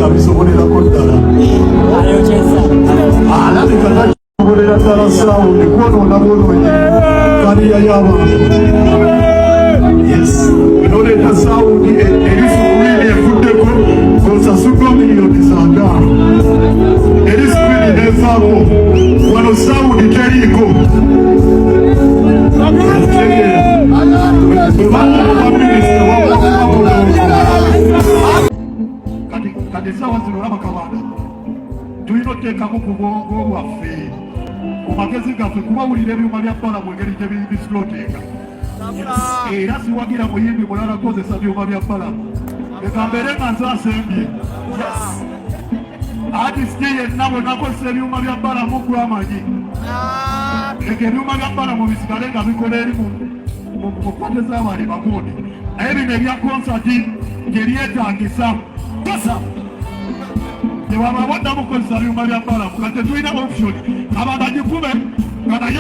abisobolerako ddala alabika takisobolera ddala saawundi kwonoona bwonoonyi kaliya y'abantu noleeta saawundi erisukubiini efuddeko osasuddwa miliyoni z'ataano erisukubiini neefaako wano saawundi teriiko kati sawa zino olaba kabanda tulina otteekamu ku bwongo bwaffe ku magezi gaffe kubawulira ebyuma bya bbala mu ngeri gye bisilootinga era siwagira muyimbi mulala kozesa byuma bya bbalamu leka mbeere nga nze asembye atisiti yenna bwonna kozesa ebyuma bya bbalamu gwamanyi leka ebyuma bya bbalamu bisigale nga bikola eri mu pate z'abaali bakuuni naye bino ebya konsati ng'eryetagisa kosa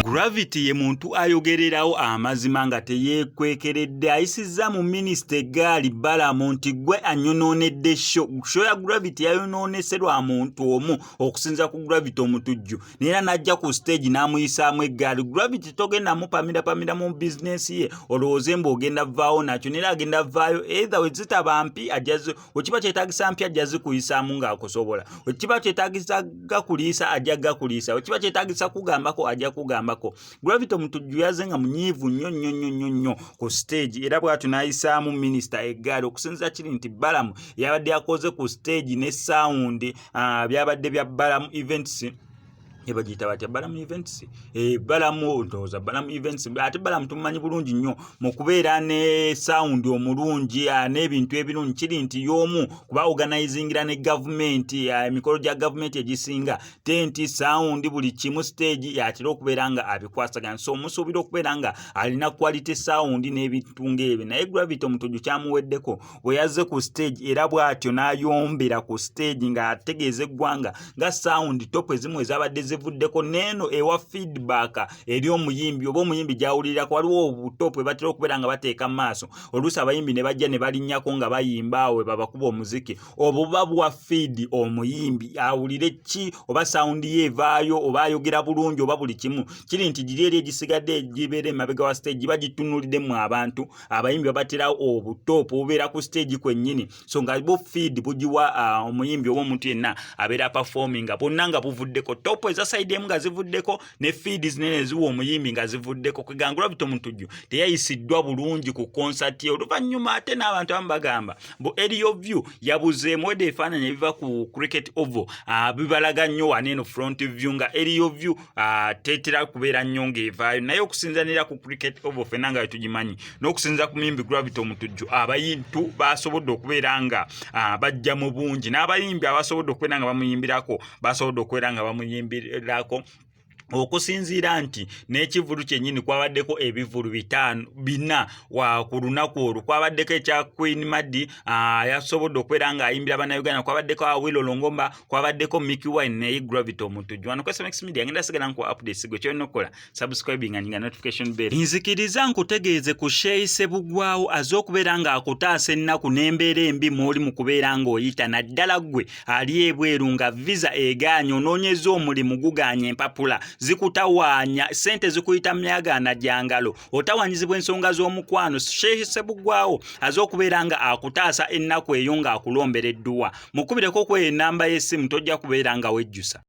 Gravity ye muntu ayogererawo amazima nga teyeekwekeredde ayisizza mu minisita eggaali bbalamu nti gwe anyonoonedde show ya Gravity yayonooneserwa muntu omu okusinza ku Gravity omutujju neera n'ajja ku stage n'amuyisaamu eggaali. Gravity togenda mupamira mu bizinesi ye olowooze mbu ogenda vaawo nakyo neera agenda vaayo either we zitaba mpi ajaze wekiba kyetaagisa mpi ajja zikuyisaamu ng'akusobola wekiba kyetaagisa gakuliisa ajja gakuliisa wekiba kyetaagisa kugambako ajja kugambako. Gravity omutujju yazenga munyiivu nnyo ku stage era bw'atyo n'ayisaamu minisita eggaali okusinza kiri nti bbalamu yabadde akoze ku stage ne sound byabadde bya bbalamu events ebagiyita batya bbalamu events bbalamu ndowooza bbalamu events ate bbalamu tumumanyi bulungi nnyo mu kubeera ne sound omulungi n'ebintu ebirungi kiri nti y'omu kuba organizingira ne gavumenti emikolo gya gavumenti egisinga tenti sound buli kimu stage yatera okubeera nga abikwasaganya so omusuubira okubeera nga alina quality sound n'ebintu ng'ebyo naye Gravity omutujju kyamuweddeko bwe yazze ku stage era bw'atyo n'ayombera ku stage ng'ategeeza eggwanga nga sound top ezimu ezabadde zivuddeko neeno ewa feedback eri omuyimbi oba omuyimbi gyawulirirako waliwo obutopu bwe batera okubeera nga bateeka mu maaso oluusi abayimbi ne bajja ne balinnyako nga bayimba awo we babakuba omuziki obuba bwa feed omuyimbi awulire ki oba sound ye evaayo oba ayogera bulungi oba buli kimu kiri nti giri eri egisigadde gibeera emabega wa stage bagitunuuliddemu abantu abayimbi babaterawo obutopu obubeera ku stage kwennyini so nga bo feed bugiwa omuyimbi oba omuntu yenna abeera performing bonna nga buvuddeko topu side emu nga zivuddeko ne feeds nene eziwa omuyimbi nga zivuddeko kweganga Gravity omutujju teyayisiddwa bulungi ku concert ye oluvannyuma ate n'abantu abamu bagamba mbu Elio View yabuzeemu wedde ebifaananyi ebiva ku cricket oval bibalaga nnyo waneeno front view nga Elio View tetera kubeera nnyo ng'evaayo naye okusinzanira ku cricket oval fenna nga tugimanyi n'okusinza ku muyimbi Gravity omutujju abayintu basobodde okubeera nga bajja mu bungi n'abayimbi abasobodde okubeera nga bamuyimbirako basobodde okubeera nga bamuyimbira lako okusinziira nti n'ekivulu kyennyini kwabaddeko ebivulu 4 ku lunaku olwo kwabaddeko ekya Queen Madi yasobodde okubeera nga ayimbira bannayuganda kwabaddeko Awilo Longomba kwabaddeko Mickey Wine naye Gravity omutujju wano ku SMX Media ngenda sigala nkuwa updates gwe kyolina okukola subscribing nga notification bell nzikiriza nkutegeeze ku Sheyi Ssebugwawo aze okubeera nga akutaasa ennaku n'embeera embi mw'oli mu kubeera ng'oyita naddala ggwe ali ebweru nga visa egaanye onoonyeza omulimu gugaanye empapula zikutawaanya sente zikuyita myagaana gyangalo otawanyizibwa ensonga z'omukwano Sheyi Ssebugwawo aze okubeera nga akutaasa ennaku eyo ng'akulombera edduwa mukubireko ku enamba y'essimu tojja kubeera nga wejjusa.